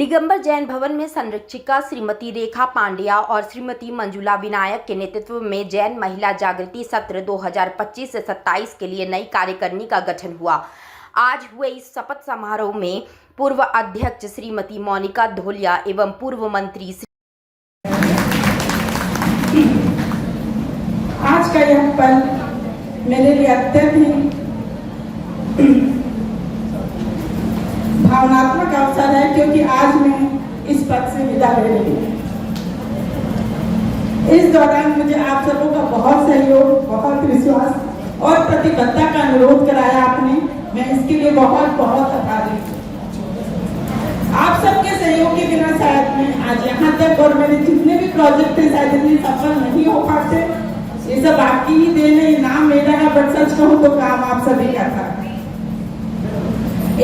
दिगंबर जैन भवन में संरक्षिका श्रीमती रेखा पांड्या और श्रीमती मंजुला विनायक के नेतृत्व में जैन महिला जागृति सत्र 2025 से 27 के लिए नई कार्यकारिणी का गठन हुआ। आज हुए इस शपथ समारोह में पूर्व अध्यक्ष श्रीमती मोनिका धोलिया एवं पूर्व मंत्री आज का यह पल मेरे लिए अत्यंत भावनात्मक अवसर है, क्योंकि आज मैं इस पद से विदा ले रही हूँ। इस दौरान मुझे आप सबों का बहुत सहयोग, बहुत विश्वास और प्रतिबद्धता का अनुरोध कराया आपने। मैं इसके लिए बहुत बहुत आभारी हूँ। आप सबके सहयोग के बिना शायद मैं आज यहाँ तक और मेरे जितने भी प्रोजेक्ट थे शायद इतने सफल नहीं हो पाते। ये सब आपकी ही देन है, नाम मेरा है, बट सच कहूँ तो काम आप सभी का था।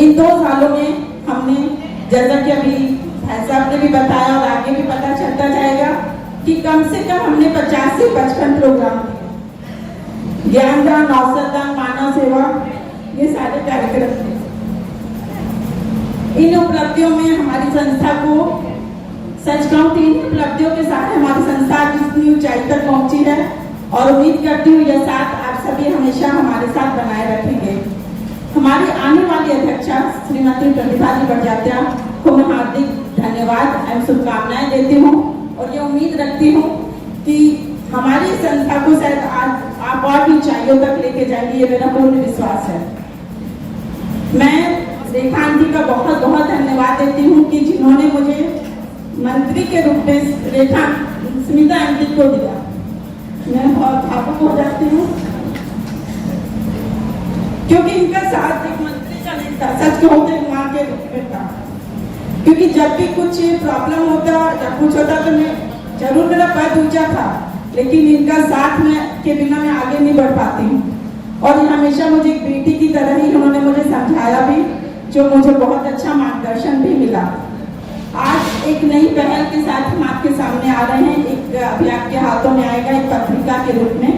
इन 2 सालों में हमने, जैसा कि अभी भाई साहब ने भी बताया और आगे भी पता चलता जाएगा, कि कम से कम हमने 50 से 55 प्रोग्राम किए। ज्ञानदान, औषधदान, मानव सेवा, ये सारे कार्यक्रम थे। इन उपलब्धियों में हमारी संस्था को, सच कहूं तो इन उपलब्धियों के साथ हमारी संस्था इतनी ऊंचाई तक पहुंची है और उम्मीद करती हूँ यह साथ आप सभी हमेशा हमारे साथ बनाए रखेंगे। हमारी आने वाली अध्यक्षा श्रीमती प्रतिभा जी बड़जात्या को मैं हार्दिक धन्यवाद एवं शुभकामनाएं देती हूँ और ये उम्मीद रखती हूँ कि हमारी संस्था को शायद आप और भी ऊंचाइयों तक लेके जाएंगे, ये मेरा पूर्ण विश्वास है। मैं रेखा आंटी का बहुत बहुत धन्यवाद देती हूँ कि जिन्होंने मुझे मंत्री के रूप में रेखा स्मिता आंटी को दिया। मैं बहुत भावुक हो जाती हूँ, क्योंकि इनका साथ एक मंत्री का नहीं था, सच कहूं तो मां के रूप में था। क्योंकि जब भी कुछ प्रॉब्लम होता या कुछ होता तो मैं जरूर, मेरा पद ऊंचा था, लेकिन इनका साथ में के बिना मैं आगे नहीं बढ़ पाती हूँ। और हमेशा मुझे एक बेटी की तरह ही उन्होंने मुझे समझाया भी, जो मुझे बहुत अच्छा मार्गदर्शन भी मिला। आज एक नई पहल के साथ हम आपके सामने आ रहे हैं। एक अभी आपके हाथों में आएगा एक पत्रिका के रूप में।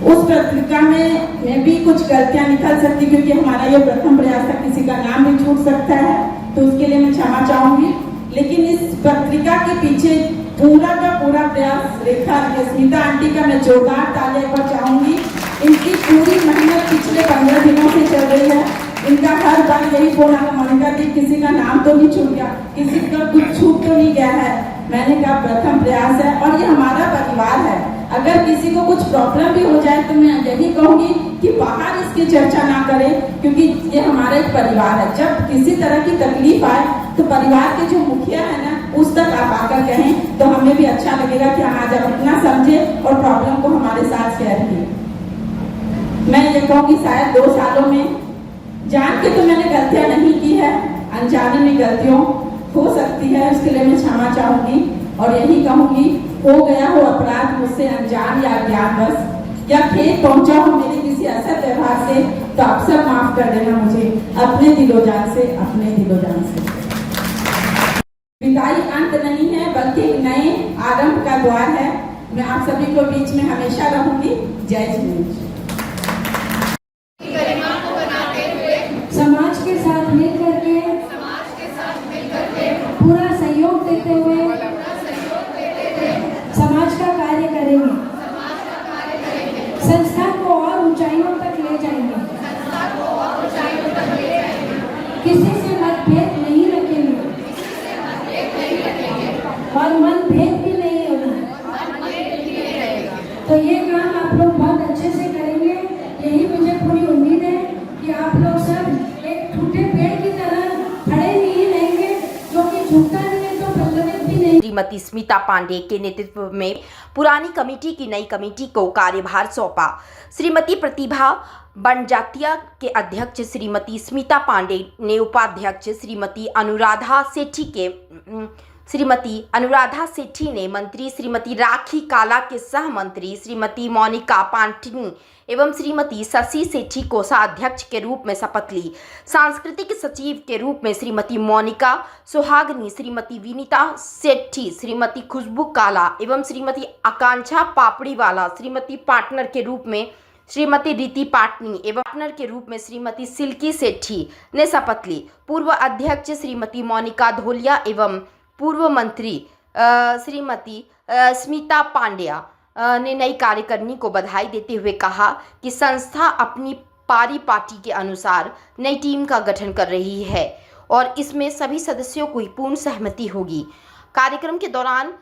उस पत्रिका में भी कुछ गलतियां निकल सकती, क्योंकि हमारा ये प्रथम प्रयास था, किसी का नाम भी छूट सकता है, तो उसके लिए मैं क्षमा चाहूंगी। लेकिन इस पत्रिका के पीछे पूरा का पूरा प्रयास रेखा स्मिता आंटी का मैं जोरदार तालियां पर चाहूंगी। इनकी पूरी मेहनत पिछले 15 दिनों से चल रही है। इनका हर बार यही फोन आता, मोनिका दी किसी का नाम तो नहीं छूट गया, किसी का कुछ छूट तो नहीं गया है। मैंने कहा प्रथम प्रयास है और ये हमारा परिवार है। अगर किसी को कुछ प्रॉब्लम भी हो जाए तो मैं यही कहूंगी कि बाहर इसकी चर्चा ना करें, क्योंकि ये हमारा एक परिवार है। जब किसी तरह की तकलीफ आए तो परिवार के जो मुखिया है ना, उस तक आप आकर कहें तो हमें भी अच्छा लगेगा कि हम आज आप इतना समझे और प्रॉब्लम को हमारे साथ शेयर किए। मैं ये कहूँगी शायद 2 सालों में जान के तो मैंने गलतियां नहीं की है, अनजाने में गलतियों हो सकती है, उसके लिए मैं क्षमा चाहूंगी और यही कहूंगी, हो गया हो अपराध मुझसे अनजान या ज्ञानवश या खेत पहुंचा हो मेरे किसी असर व्यवहार से, तो आप सब माफ कर देना मुझे अपने दिलोजान से, अपने दिलोजान से। विदाई अंत नहीं है, बल्कि एक नए आरंभ का द्वार है। मैं आप सभी को बीच में हमेशा रहूंगी। जय जिनेन्द्र। समाज के साथ मिलकर के पूरा सहयोग देते हुए समाज का कार्य करेंगे, संस्था को और ऊंचाइयों तक ले जाएंगे, किसी से मतभेद नहीं रखेंगे और मनभेद भी नहीं होगा। तो ये काम आप लोग बहुत अच्छे से करेंगे, यही मुझे पूरी उम्मीद है कि आप लोग सब एक टूटे पेड़ की तरह खड़े नहीं रहेंगे, जो कि झुकता नहीं है तो पल्लवित भी नहीं। श्रीमती स्मिता पांडे के नेतृत्व में पुरानी कमेटी की नई कमेटी को कार्यभार सौंपा। श्रीमती प्रतिभा बड़जात्या के अध्यक्ष श्रीमती स्मिता पांडे ने उपाध्यक्ष श्रीमती अनुराधा सेठी ने मंत्री श्रीमती राखी काला के सह मंत्री श्रीमती मोनिका पांटिनी एवं श्रीमती शशि सेठी को सहाध्यक्ष के रूप में शपथ ली। सांस्कृतिक सचिव के रूप में श्रीमती मोनिका सुहागनी, श्रीमती विनीता सेठी, श्रीमती खुशबू काला एवं श्रीमती आकांक्षा पापड़ीवाला, श्रीमती पार्टनर के रूप में श्रीमती रीति पाटनी एवं पार्टनर के रूप में श्रीमती सिल्की सेठी ने शपथ ली। पूर्व अध्यक्ष श्रीमती मोनिका धोलिया एवं पूर्व मंत्री श्रीमती स्मिता पांड्या ने नई कार्यकारिणी को बधाई देते हुए कहा कि संस्था अपनी पार्टी के अनुसार नई टीम का गठन कर रही है और इसमें सभी सदस्यों को पूर्ण सहमति होगी। कार्यक्रम के दौरान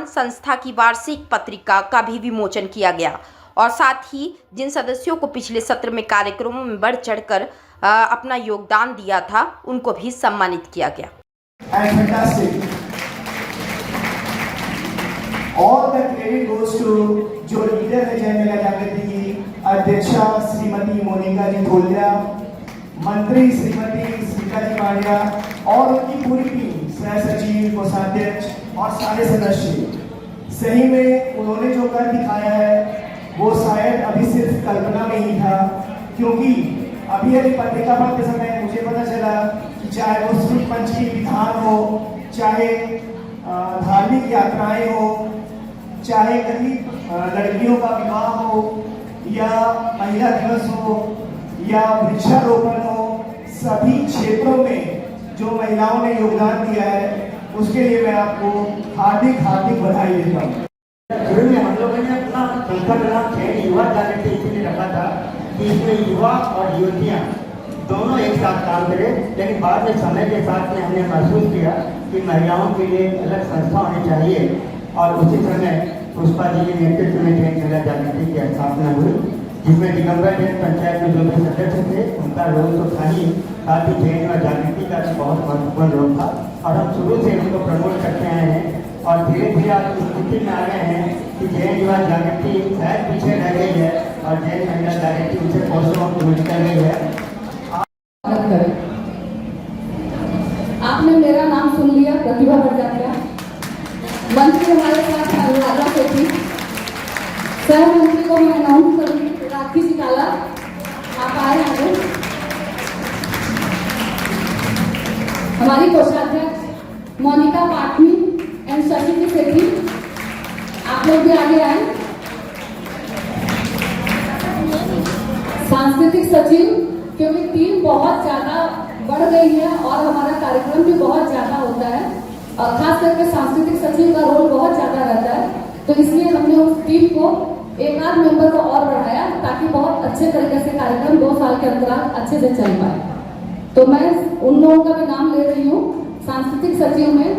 संस्था की वार्षिक पत्रिका का भी विमोचन किया गया और साथ ही जिन सदस्यों को पिछले सत्र में कार्यक्रमों में बढ़ चढ़कर अपना योगदान दिया था उनको भी सम्मानित किया गया। All the credit goes to जो लीडर है जय महिला जागृति की अध्यक्षा श्रीमती मोनिका जी धोलिया, मंत्री श्रीमती स्मिता जी पांड्या और उनकी पूरी टीम, सह सचिव, कोषाध्यक्ष और सारे सदस्य। सही में उन्होंने जो कर दिखाया है वो शायद अभी सिर्फ कल्पना में ही था, क्योंकि अभी अभी पत्रिका पढ़ते समय मुझे पता चला कि चाहे वो श्री पंचमी विधान हो, चाहे धार्मिक यात्राएं हो, चाहे गरीब लड़कियों का विवाह हो या महिला दिवस हो या वृक्षारोपण हो, सभी क्षेत्रों में जो महिलाओं ने योगदान दिया है उसके लिए मैं आपको हार्दिक हार्दिक बधाई देता हूँ। शुरू में हम लोगों ने अपना संस्था का नाम युवा जागृति इसलिए रखा था कि इसमें युवा और युवतियाँ दोनों एक साथ काम करें, लेकिन बाद में समय के साथ में हमने महसूस किया कि महिलाओं के लिए अलग संस्था होनी चाहिए और उसी समय पुष्पा जी के नेतृत्व में जैन महिला जागृति की स्थापना हुई, जिसमें दिगंबर जैन पंचायत में जो भी सदस्य थे उनका रोल तो था ही, साथ ही जैन महिला जागृति का भी बहुत महत्वपूर्ण रोल था और हम शुरू से उनको प्रमोट करते आए हैं और धीरे धीरे आज इस स्थिति में आ गए हैं कि जैन महिला जागृति शायद पीछे रह गई है और जैन महिला जागृति उसे पोषकों को मिल गई है। आपने मेरा नाम सुन लिया, प्रतिभा प्रजापति, मंत्री हमारे साथ अनुराधा सेठी, सह मंत्री को मैं अनाउंस करूंगी राखी सिकाला, आप आए आगे। हमारी कोषाध्यक्ष मोनिका पाटनी एंड शशि सेठी, आप लोग भी आगे आए। सांस्कृतिक सचिव, क्योंकि टीम बहुत ज्यादा बढ़ गई है और हमारा कार्यक्रम भी बहुत ज्यादा होता है और खास करके सांस्कृतिक सचिव का रोल बहुत ज्यादा रहता है, तो इसलिए हमने उस टीम को एक आध मेंबर को और बढ़ाया ताकि बहुत अच्छे तरीके से कार्यक्रम 2 साल के अंतराल अच्छे से चल पाए। तो मैं उन लोगों का भी नाम ले रही हूँ। सांस्कृतिक सचिव में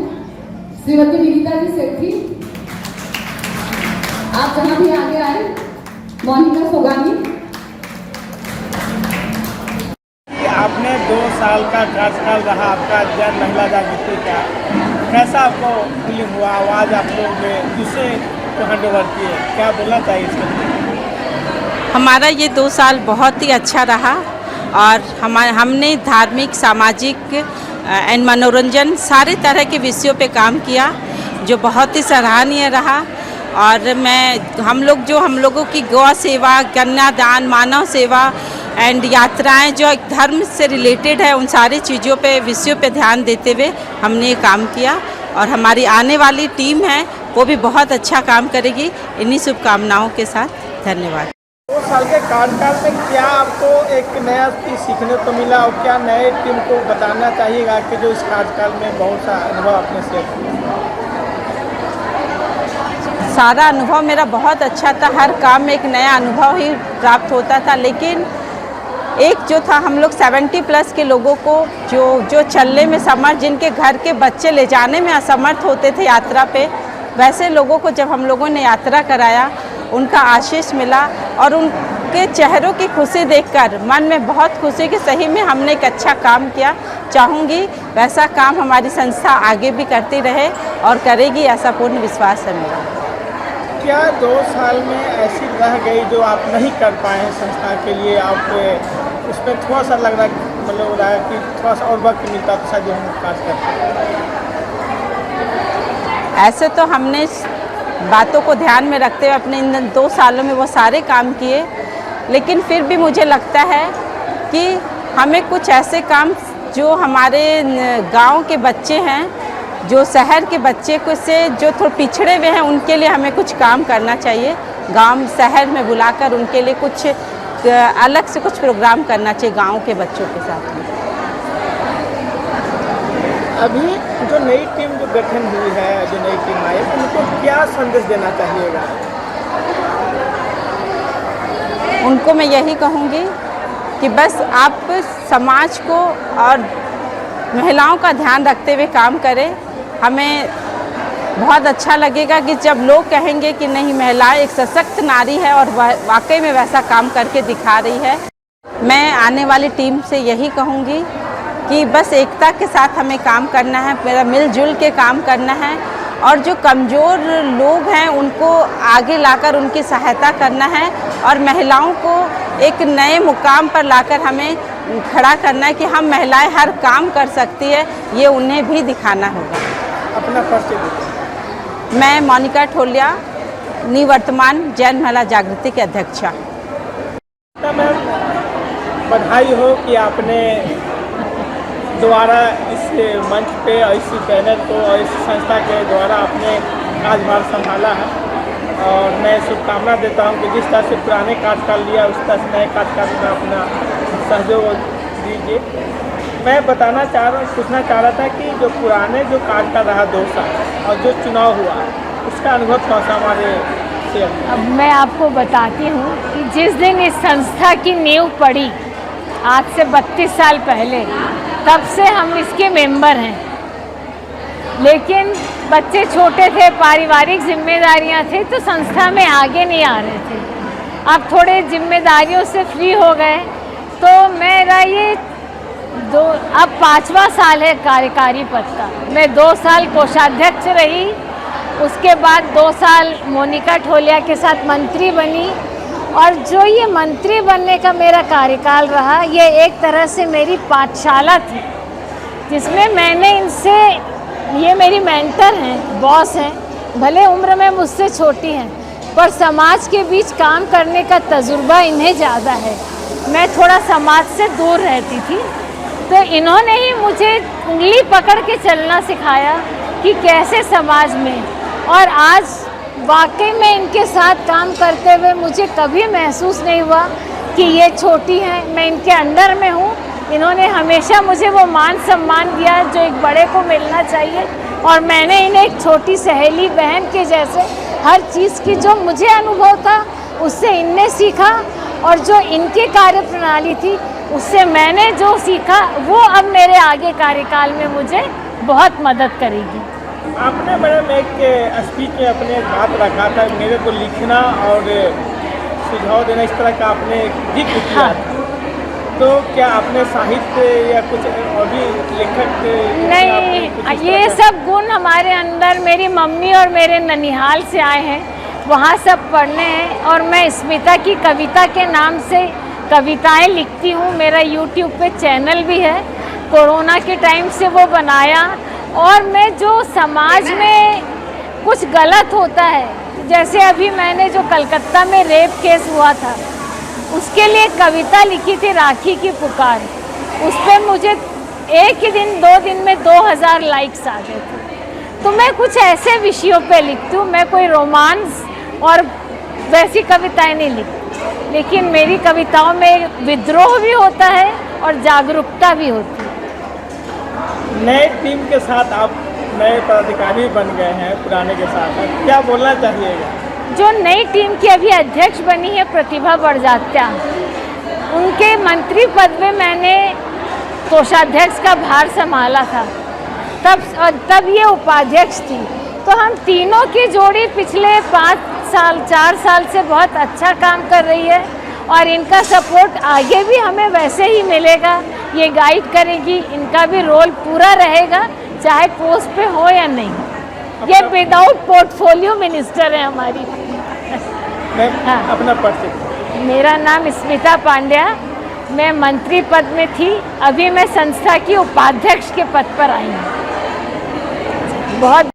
श्रीमती विनीता जी सेठी, आप जहाँ भी आगे आए। मोनिका सोगानी, आपने 2 साल का कार्यकाल रहा आपका जैन महिला जागृति का, कैसा आपको फीलिंग हुआ? आवाज़ आप लोग दूसरे को हैंड ओवर किए, क्या बोलना चाहिए इसके? हमारा ये 2 साल बहुत ही अच्छा रहा और हमने धार्मिक, सामाजिक एंड मनोरंजन सारे तरह के विषयों पे काम किया जो बहुत ही सराहनीय रहा। और हम लोगों की गौ सेवा, कन्यादान, मानव सेवा एंड यात्राएं जो धर्म से रिलेटेड है, उन सारी चीज़ों पे, विषयों पे ध्यान देते हुए हमने ये काम किया और हमारी आने वाली टीम है वो भी बहुत अच्छा काम करेगी। इन्हीं शुभकामनाओं के साथ धन्यवाद। 2 साल के कार्यकाल में क्या आपको एक नया चीज़ सीखने को मिला और क्या नए टीम को बताना चाहिएगा कि जो इस कार्यकाल में बहुत सा अनुभव आपने शेयर किया? सारा अनुभव मेरा बहुत अच्छा था, हर काम में एक नया अनुभव ही प्राप्त होता था, लेकिन एक जो था, हम लोग 70+ के लोगों को जो चलने में समर्थ, जिनके घर के बच्चे ले जाने में असमर्थ होते थे यात्रा पे, वैसे लोगों को जब हम लोगों ने यात्रा कराया, उनका आशीष मिला और उनके चेहरों की खुशी देखकर मन में बहुत खुशी कि सही में हमने एक अच्छा काम किया। चाहूँगी वैसा काम हमारी संस्था आगे भी करती रहे और करेगी, ऐसा पूर्ण विश्वास है मेरा। क्या 2 साल में ऐसी रह गई जो आप नहीं कर पाए हैं संस्था के लिए? आप उसमें थोड़ा सा लग रहा है, मतलब हो रहा है कि थोड़ा सा और वक्त मिलता तो शायद हम काज करते। ऐसे तो हमने बातों को ध्यान में रखते हुए अपने इन 2 सालों में वो सारे काम किए, लेकिन फिर भी मुझे लगता है कि हमें कुछ ऐसे काम जो हमारे गांव के बच्चे हैं, जो शहर के बच्चे को से जो थोड़े पिछड़े हुए हैं, उनके लिए हमें कुछ काम करना चाहिए। गांव शहर में बुलाकर उनके लिए कुछ अलग से कुछ प्रोग्राम करना चाहिए गांव के बच्चों के साथ में। अभी जो नई टीम जो गठन हुई है, जो नई टीम आई है, उनको क्या संदेश देना चाहिएगा? उनको मैं यही कहूँगी कि बस आप समाज को और महिलाओं का ध्यान रखते हुए काम करें। हमें बहुत अच्छा लगेगा कि जब लोग कहेंगे कि नहीं, महिलाएं एक सशक्त नारी है और वाकई में वैसा काम करके दिखा रही है। मैं आने वाली टीम से यही कहूँगी कि बस एकता के साथ हमें काम करना है, मेरा मिलजुल के काम करना है और जो कमज़ोर लोग हैं उनको आगे लाकर उनकी सहायता करना है और महिलाओं को एक नए मुकाम पर लाकर हमें खड़ा करना है कि हम महिलाएं हर काम कर सकती है, ये उन्हें भी दिखाना होगा। अपना परिचय दीजिए। मैं मोनिका ठोलिया, निवर्तमान जैन महिला जागृति की अध्यक्षा। मैम, बधाई हो कि आपने द्वारा इस मंच पे और इस बैनर को और इस संस्था के द्वारा आपने कार्यभार संभाला है और मैं शुभकामना देता हूं कि जिस तरह से पुराने कार्यकाल लिया उस तरह से नए कार्यकाल में अपना सहयोग दीजिए। मैं पूछना चाह रहा था कि जो पुराने जो कार्यकाल रहा 2 साल और जो चुनाव हुआ उसका अनुभव कौन सा हमारे शेयर? अब मैं आपको बताती हूँ कि जिस दिन इस संस्था की नींव पड़ी आज से 32 साल पहले, तब से हम इसके मेंबर हैं, लेकिन बच्चे छोटे थे, पारिवारिक जिम्मेदारियां थी तो संस्था में आगे नहीं आ रहे थे। अब थोड़े जिम्मेदारियों से फ्री हो गए तो मेरा ये अब 5वां साल है कार्यकारी पद का। मैं 2 साल कोषाध्यक्ष रही, उसके बाद 2 साल मोनिका ठोलिया के साथ मंत्री बनी और जो ये मंत्री बनने का मेरा कार्यकाल रहा, ये एक तरह से मेरी पाठशाला थी जिसमें मैंने इनसे, ये मेरी मेंटर हैं, बॉस हैं, भले उम्र में मुझसे छोटी हैं पर समाज के बीच काम करने का तजुर्बा इन्हें ज़्यादा है। मैं थोड़ा समाज से दूर रहती थी तो इन्होंने ही मुझे उंगली पकड़ के चलना सिखाया कि कैसे समाज में, और आज वाकई में इनके साथ काम करते हुए मुझे कभी महसूस नहीं हुआ कि ये छोटी हैं, मैं इनके अंडर में हूँ। इन्होंने हमेशा मुझे वो मान सम्मान दिया जो एक बड़े को मिलना चाहिए और मैंने इन्हें एक छोटी सहेली बहन के जैसे हर चीज़ की जो मुझे अनुभव था उससे इनने सीखा और जो इनकी कार्य प्रणाली थी उससे मैंने जो सीखा वो अब मेरे आगे कार्यकाल में मुझे बहुत मदद करेगी। आपने मैडम एक स्पीच में अपने बात रखा था, मेरे को लिखना और सुझाव देना, इस तरह का आपने जिक्र किया था। तो क्या आपने साहित्य या कुछ और भी लेखक? नहीं, ये सब गुण हमारे अंदर मेरी मम्मी और मेरे ननिहाल से आए हैं, वहाँ सब पढ़ने हैं। और मैं स्मिता की कविता के नाम से कविताएं लिखती हूँ, मेरा YouTube पे चैनल भी है, कोरोना के टाइम से वो बनाया। और मैं जो समाज में कुछ गलत होता है, जैसे अभी मैंने जो कलकत्ता में रेप केस हुआ था उसके लिए कविता लिखी थी, राखी की पुकार। उस पर मुझे एक ही दिन 2 दिन में 2000 लाइक्स आ गए थे। तो मैं कुछ ऐसे विषयों पे लिखती हूँ, मैं कोई रोमांस और वैसी कविताएं नहीं लिखती, लेकिन मेरी कविताओं में विद्रोह भी होता है और जागरूकता भी होती है। नए टीम के साथ आप नए पदाधिकारी बन गए हैं, पुराने के साथ क्या बोलना चाहिएगा? जो नई टीम की अभी अध्यक्ष बनी है प्रतिभा बड़जात्या, उनके मंत्री पद में मैंने कोषाध्यक्ष का भार संभाला था, तब ये उपाध्यक्ष थी। तो हम तीनों की जोड़ी पिछले 4 साल से बहुत अच्छा काम कर रही है और इनका सपोर्ट आगे भी हमें वैसे ही मिलेगा। ये गाइड करेगी, इनका भी रोल पूरा रहेगा चाहे पोस्ट पे हो या नहीं। ये विदाउट पोर्टफोलियो मिनिस्टर है हमारी। हाँ। अपना परिचय। मेरा नाम स्मिता पांड्या, मैं मंत्री पद में थी, अभी मैं संस्था की उपाध्यक्ष के पद पर आई हूँ। बहुत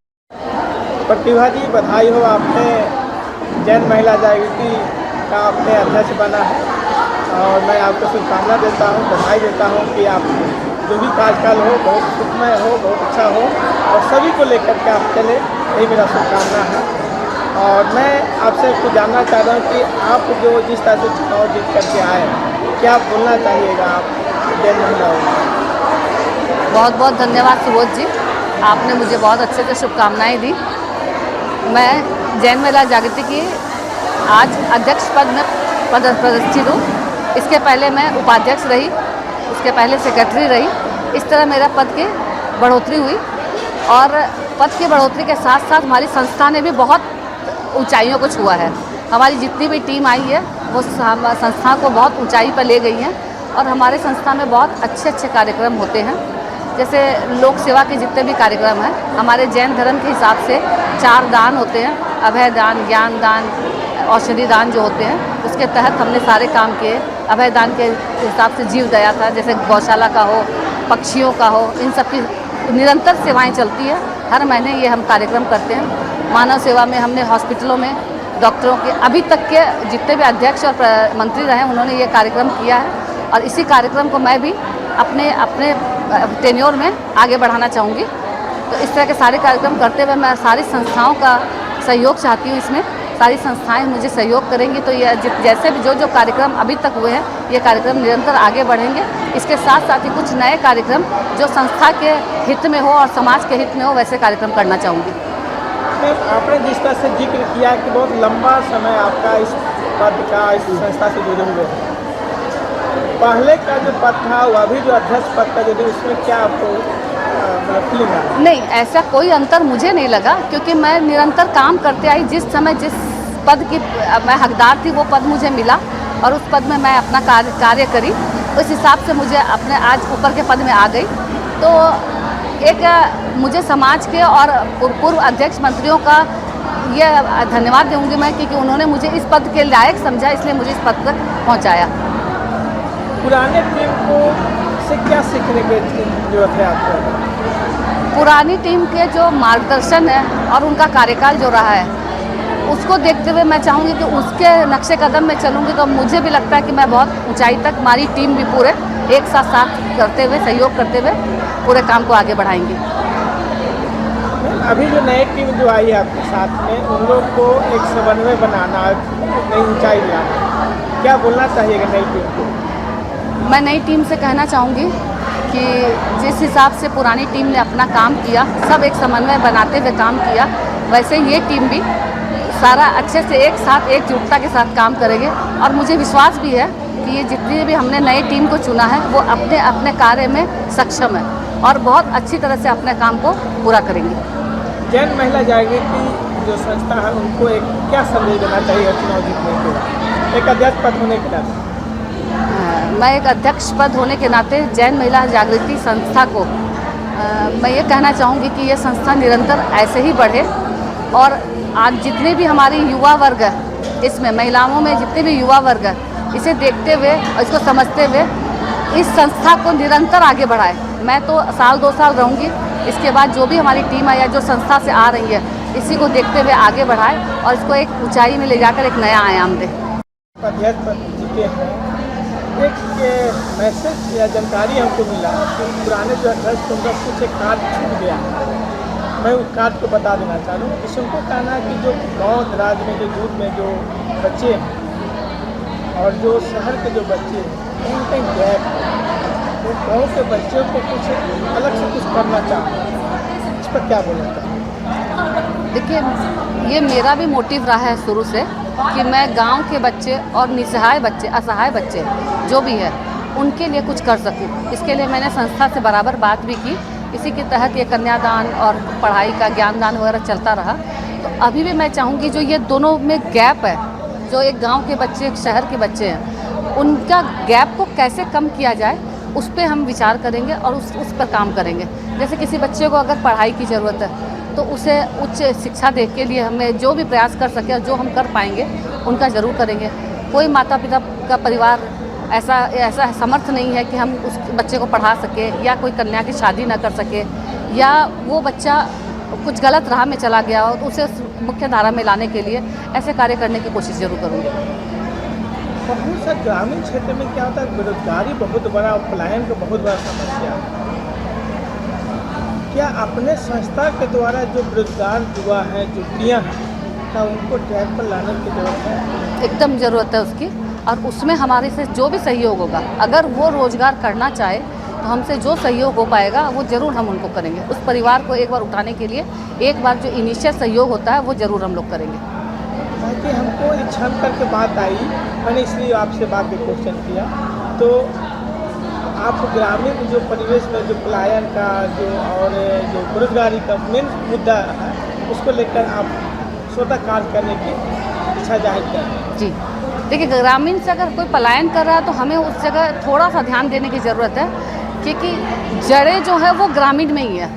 प्रतिभा जी, बधाई हो, आपने जैन महिला जागृति का आपने अध्यक्ष बना है और मैं आपको शुभकामना देता हूँ, बधाई देता हूँ कि आप जो भी कार्यकाल हो बहुत सुखमय हो, बहुत अच्छा हो और सभी को लेकर के आप चले, यही मेरा शुभकामना है। और मैं आपसे कुछ जानना चाह रहा हूँ कि आप जो जिस तरह से चुनाव जीत करके आए, क्या बोलना चाहिएगा आप जैन महिलाओं को? बहुत बहुत धन्यवाद सुबोध जी, आपने मुझे बहुत अच्छे से शुभकामनाएं दी। मैं जैन महिला जागृति की आज अध्यक्ष पद में प्रतिष्ठित हूँ। इसके पहले मैं उपाध्यक्ष रही, उसके पहले सेक्रेटरी रही। इस तरह मेरा पद की बढ़ोतरी हुई और पद की बढ़ोतरी के साथ साथ हमारी संस्था ने भी बहुत ऊंचाइयों को छुआ है। हमारी जितनी भी टीम आई है वो संस्था को बहुत ऊंचाई पर ले गई है और हमारे संस्था में बहुत अच्छे अच्छे कार्यक्रम होते हैं। जैसे लोक सेवा के जितने भी कार्यक्रम हैं, हमारे जैन धर्म के हिसाब से 4 दान होते हैं, अभय दान, ज्ञान दान, औषधि दान जो होते हैं, उसके तहत हमने सारे काम किए। अभय दान के हिसाब से जीव दया था, जैसे गौशाला का हो, पक्षियों का हो, इन सब की निरंतर सेवाएं चलती है। हर महीने ये हम कार्यक्रम करते हैं। मानव सेवा में हमने हॉस्पिटलों में डॉक्टरों के अभी तक के जितने भी अध्यक्ष और मंत्री रहे उन्होंने ये कार्यक्रम किया है और इसी कार्यक्रम को मैं भी अपने टेन्योर में आगे बढ़ाना चाहूँगी। तो इस तरह के सारे कार्यक्रम करते हुए मैं सारी संस्थाओं का सहयोग चाहती हूँ। इसमें सारी संस्थाएं मुझे सहयोग करेंगी तो ये जैसे भी जो कार्यक्रम अभी तक हुए हैं ये कार्यक्रम निरंतर आगे बढ़ेंगे। इसके साथ साथ ही कुछ नए कार्यक्रम जो संस्था के हित में हो और समाज के हित में हो वैसे कार्यक्रम करना चाहूँगी। आपने जिस तरह से जिक्र किया कि बहुत लंबा समय आपका इस पद का इस संस्था से जुड़े हुए हैं, पहले का जो पद था वो अभी जो अध्यक्ष पद का जो है उसमें क्या आपको फीलिंग आ? नहीं, ऐसा कोई अंतर मुझे नहीं लगा क्योंकि मैं निरंतर काम करते आई। जिस समय जिस पद की मैं हकदार थी वो पद मुझे मिला और उस पद में मैं अपना कार्य करी। उस हिसाब से मुझे अपने आज ऊपर के पद में आ गई। तो एक मुझे समाज के और पूर्व अध्यक्ष मंत्रियों का ये धन्यवाद दूंगी मैं क्योंकि उन्होंने मुझे इस पद के लायक समझा, इसलिए मुझे इस पद तक पहुंचाया। पुराने टीम को से क्या सीखने की जरूरत है आपको? पुरानी टीम के जो मार्गदर्शन है और उनका कार्यकाल जो रहा है उसको देखते हुए मैं चाहूँगी कि उसके नक्शे कदम में चलूँगी तो मुझे भी लगता है कि मैं बहुत ऊंचाई तक हमारी टीम भी पूरे एक साथ करते हुए सहयोग करते हुए पूरे काम को आगे बढ़ाएंगे। अभी जो नई टीम जो आई है आपके साथ में उन लोग को एक समन्वय बनाना, नई ऊंचाई लाना, क्या बोलना चाहिएगा नई टीम को? मैं नई टीम से कहना चाहूँगी कि जिस हिसाब से पुरानी टीम ने अपना काम किया, सब एक समन्वय बनाते हुए काम किया, वैसे ये टीम भी सारा अच्छे से एक साथ एकजुटता के साथ काम करेंगे। और मुझे विश्वास भी है कि ये जितनी भी हमने नई टीम को चुना है वो अपने अपने कार्य में सक्षम है और बहुत अच्छी तरह से अपने काम को पूरा करेंगे। जैन महिला जागृति जो संस्था है उनको एक क्या संदेश देना चाहिए चुनाव जीतने के बाद, एक अध्यक्ष पद होने के नाते? मैं एक अध्यक्ष पद होने के नाते जैन महिला जागृति संस्था को मैं ये कहना चाहूँगी कि ये संस्था निरंतर ऐसे ही बढ़े और आज जितने भी हमारी युवा वर्ग है, इसमें महिलाओं में जितने भी युवा वर्ग है, इसे देखते हुए और इसको समझते हुए इस संस्था को निरंतर आगे बढ़ाए। मैं तो 1 साल 2 साल रहूँगी, इसके बाद जो भी हमारी टीम है या जो संस्था से आ रही है इसी को देखते हुए आगे बढ़ाए और इसको एक ऊंचाई में ले जाकर एक नया आयाम दे। अध्यक्ष पद जीते हैं, एक मैसेज या जानकारी हमको मिला कि पुराने जो अध्यक्ष उनका कुछ एक कार्ड छूट गया। मैं उस कार्ड को बता देना चाह रहा हूँ। इसको कहना है कि जो गांव दराज में जो दूर में जो बच्चे हैं और जो शहर के जो बच्चे हैं उनका गैप है, तो गाँव के बच्चों को कुछ अलग से कुछ करना चाहते हैं, इस पर क्या बोलना चाहते? देखिए, ये मेरा भी मोटिव रहा है शुरू से कि मैं गांव के बच्चे और निसहाय बच्चे, असहाय बच्चे जो भी है उनके लिए कुछ कर सकूं। इसके लिए मैंने संस्था से बराबर बात भी की। इसी के तहत ये कन्यादान और पढ़ाई का ज्ञानदान वगैरह चलता रहा। तो अभी भी मैं चाहूँगी जो ये दोनों में गैप है, जो एक गांव के बच्चे एक शहर के बच्चे हैं, उनका गैप को कैसे कम किया जाए उस पर हम विचार करेंगे और उस पर काम करेंगे। जैसे किसी बच्चे को अगर पढ़ाई की ज़रूरत है तो उसे उच्च शिक्षा देने के लिए हमें जो भी प्रयास कर सके और जो हम कर पाएंगे उनका ज़रूर करेंगे। कोई माता पिता का परिवार ऐसा समर्थ नहीं है कि हम उस बच्चे को पढ़ा सके या कोई कन्या की शादी ना कर सके या वो बच्चा कुछ गलत राह में चला गया हो तो उसे मुख्य धारा में लाने के लिए ऐसे कार्य करने की कोशिश ज़रूर करूँगी। बहुत सा ग्रामीण क्षेत्र में क्या होता है, बेरोजगारी बहुत बड़ा, पलायन का बहुत बड़ा समस्या है। क्या अपने संस्था के द्वारा जो बेरोजगार युवा हैं, युवतियाँ हैं, लगता है उनको ट्रैक पर लाने की जरूरत है? एकदम ज़रूरत है उसकी, और उसमें हमारे से जो भी सहयोग होगा, अगर वो रोज़गार करना चाहे तो हमसे जो सहयोग हो पाएगा वो ज़रूर हम उनको करेंगे। उस परिवार को एक बार उठाने के लिए एक बार जो इनिशियल सहयोग होता है वो ज़रूर हम लोग करेंगे। ताकि हमको एक छान करके बात आई, मैंने इसलिए आपसे बात पे क्वेश्चन किया। तो आप ग्रामीण जो परिवेश में जो पलायन का जो और जो बेरोजगारी का मेन मुद्दा है, उसको लेकर आप स्वतः कार्य करने की इच्छा जाहिर करें। जी देखिए, ग्रामीण से अगर कोई पलायन कर रहा है तो हमें उस जगह थोड़ा सा ध्यान देने की ज़रूरत है, क्योंकि जड़ें जो है वो ग्रामीण में ही है।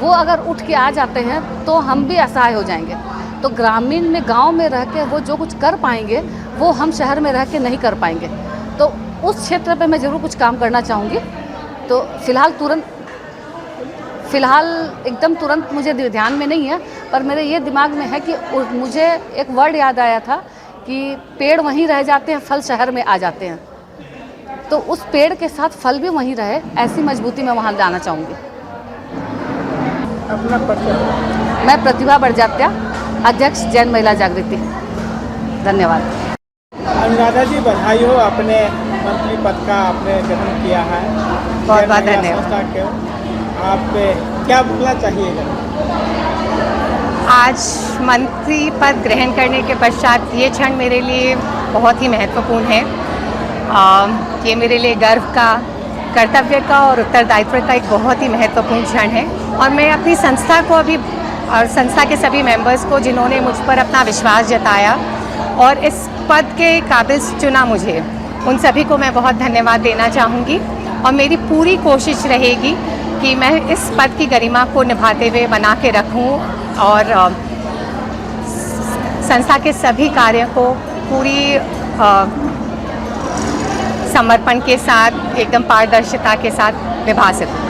वो अगर उठ के आ जाते हैं तो हम भी असहाय हो जाएंगे। तो ग्रामीण में, गांव में रह के वो जो कुछ कर पाएंगे वो हम शहर में रह के नहीं कर पाएंगे। तो उस क्षेत्र पे मैं ज़रूर कुछ काम करना चाहूँगी। तो फ़िलहाल एकदम तुरंत मुझे ध्यान में नहीं है, पर मेरे ये दिमाग में है कि मुझे एक वर्ड याद आया था कि पेड़ वहीं रह जाते हैं, फल शहर में आ जाते हैं। तो उस पेड़ के साथ फल भी वहीं रहे, ऐसी मजबूती मैं वहाँ लाना चाहूँगी। अपना परिचय? मैं प्रतिभा बड़जात्या, अध्यक्ष जैन महिला जागृति। धन्यवाद। अनुराधा जी, बधाई हो, अपने मंत्री पद का आपने ग्रहण किया है। बहुत बहुत धन्यवाद। आप क्या बोलना चाहिएगा? आज मंत्री पद ग्रहण करने के पश्चात ये क्षण मेरे लिए बहुत ही महत्वपूर्ण है। ये मेरे लिए गर्व का, कर्तव्य का और उत्तरदायित्व का एक बहुत ही महत्वपूर्ण क्षण है। और मैं अपनी संस्था को अभी और संस्था के सभी मेंबर्स को, जिन्होंने मुझ पर अपना विश्वास जताया और इस पद के काबिल चुना मुझे, उन सभी को मैं बहुत धन्यवाद देना चाहूँगी। और मेरी पूरी कोशिश रहेगी कि मैं इस पद की गरिमा को निभाते हुए बना के रखूँ और संस्था के सभी कार्यों को पूरी समर्पण के साथ, एकदम पारदर्शिता के साथ निभा सकूँ।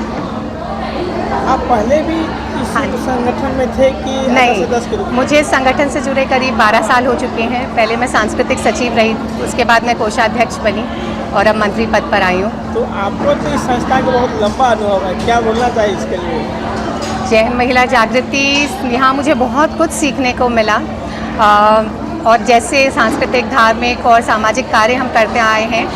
आप पहले भी इस संगठन में थे कि नहीं? सदस्य के रूप में? मुझे संगठन से जुड़े करीब 12 साल हो चुके हैं। पहले मैं सांस्कृतिक सचिव रही, उसके बाद मैं कोषाध्यक्ष बनी और अब मंत्री पद पर आई हूँ। तो आपको तो इस संस्था का बहुत लंबा अनुभव है, क्या बोलना चाहिए इसके लिए? जैन महिला जागृति, यहाँ मुझे बहुत कुछ सीखने को मिला। और जैसे सांस्कृतिक, धार्मिक और सामाजिक कार्य हम करते आए हैं,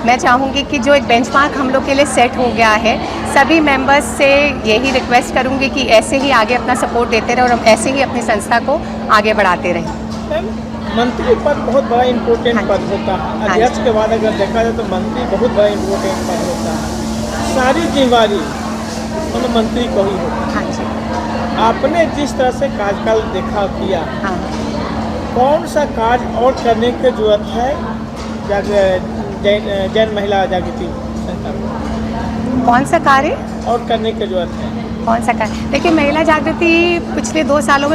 मैं चाहूँगी कि जो एक बेंचमार्क हम लोग के लिए सेट हो गया है, सभी मेंबर्स से यही रिक्वेस्ट करूँगी कि ऐसे ही आगे अपना सपोर्ट देते रहें और हम ऐसे ही अपनी संस्था को आगे बढ़ाते रहें। मंत्री पद बहुत बड़ा इम्पोर्टेंट पद होता है। अध्यक्ष के बाद अगर देखा जाए तो मंत्री बहुत बड़ा इम्पोर्टेंट पद होता है। सारी जिम्मेवारी मतलब मंत्री को ही होती है। हाँ जी। आपने जिस तरह से कार्यकाल देखा किया, हाँ, कौन सा कार्य और करने की जरूरत है जैन महिला जागृति संस्था में? कौन सा कार्य और करने की जरूरत है? कौन सा कार्य? देखिए, महिला जागृति पिछले 2 सालों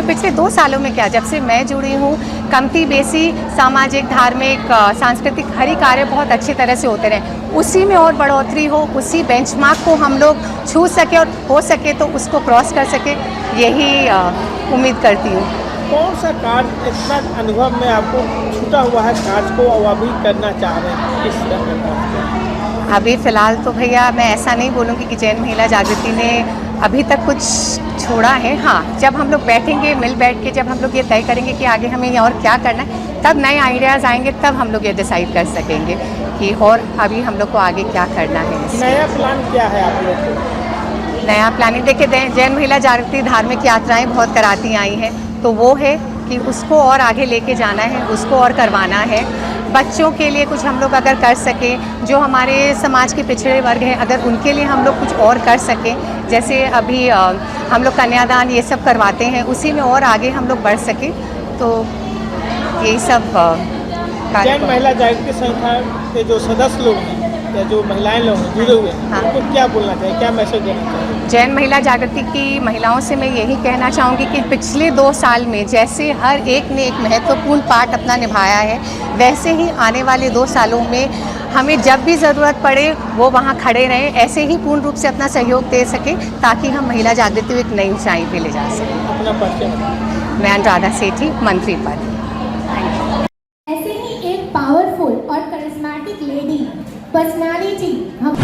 में क्या, जब से मैं जुड़ी हूँ, कमती बेसी सामाजिक, धार्मिक, सांस्कृतिक हर ही कार्य बहुत अच्छी तरह से होते रहे। उसी में और बढ़ोतरी हो, उसी बेंचमार्क को हम लोग छू सके और हो सके तो उसको क्रॉस कर सके, यही उम्मीद करती हूँ। कौन सा कार्य इतना अनुभव में आपको छूटा हुआ है कार्य को और अभी करना चाह रहे हैं इस तरह का? अभी फ़िलहाल तो भैया मैं ऐसा नहीं बोलूँगी कि जैन महिला जागृति ने अभी तक कुछ छोड़ा है। हाँ, जब हम लोग बैठेंगे, मिल बैठ के जब हम लोग ये तय करेंगे कि आगे हमें और क्या करना है, तब नए आइडियाज़ आएंगे, तब हम लोग ये डिसाइड कर सकेंगे कि और अभी हम लोग को आगे क्या करना है। नया प्लान क्या है आप लोग को? नया प्लानिंग, देखिए, जैन महिला जागृति धार्मिक यात्राएं बहुत कराती आई हैं, तो वो है कि उसको और आगे लेके जाना है, उसको और करवाना है। बच्चों के लिए कुछ हम लोग अगर कर सकें, जो हमारे समाज के पिछड़े वर्ग हैं, अगर उनके लिए हम लोग कुछ और कर सकें, जैसे अभी हम लोग कन्यादान ये सब करवाते हैं, उसी में और आगे हम लोग बढ़ सकें, तो यही सब जैन महिला जागृति संस्था के जो सदस्य लोग हैं या जो महिलाएं लोग हैं जुड़े हुए हैं, उनको क्या बोलना चाहिए, क्या मैसेज देना चाहिए? जैन महिला जागृति की महिलाओं से मैं यही कहना चाहूँगी कि पिछले 2 साल में जैसे हर एक ने एक महत्वपूर्ण पार्ट अपना निभाया है, वैसे ही आने वाले 2 सालों में हमें जब भी ज़रूरत पड़े वो वहाँ खड़े रहें, ऐसे ही पूर्ण रूप से अपना सहयोग दे सकें, ताकि हम महिला जागृति को एक नई ऊंचाई पे ले जा सकें। अपना परिचय? मैं अनुराधा सेठी, मंत्री पद। ऐसे ही एक पावरफुल और करिश्मेटिक लेडी पर्सनालिटी हम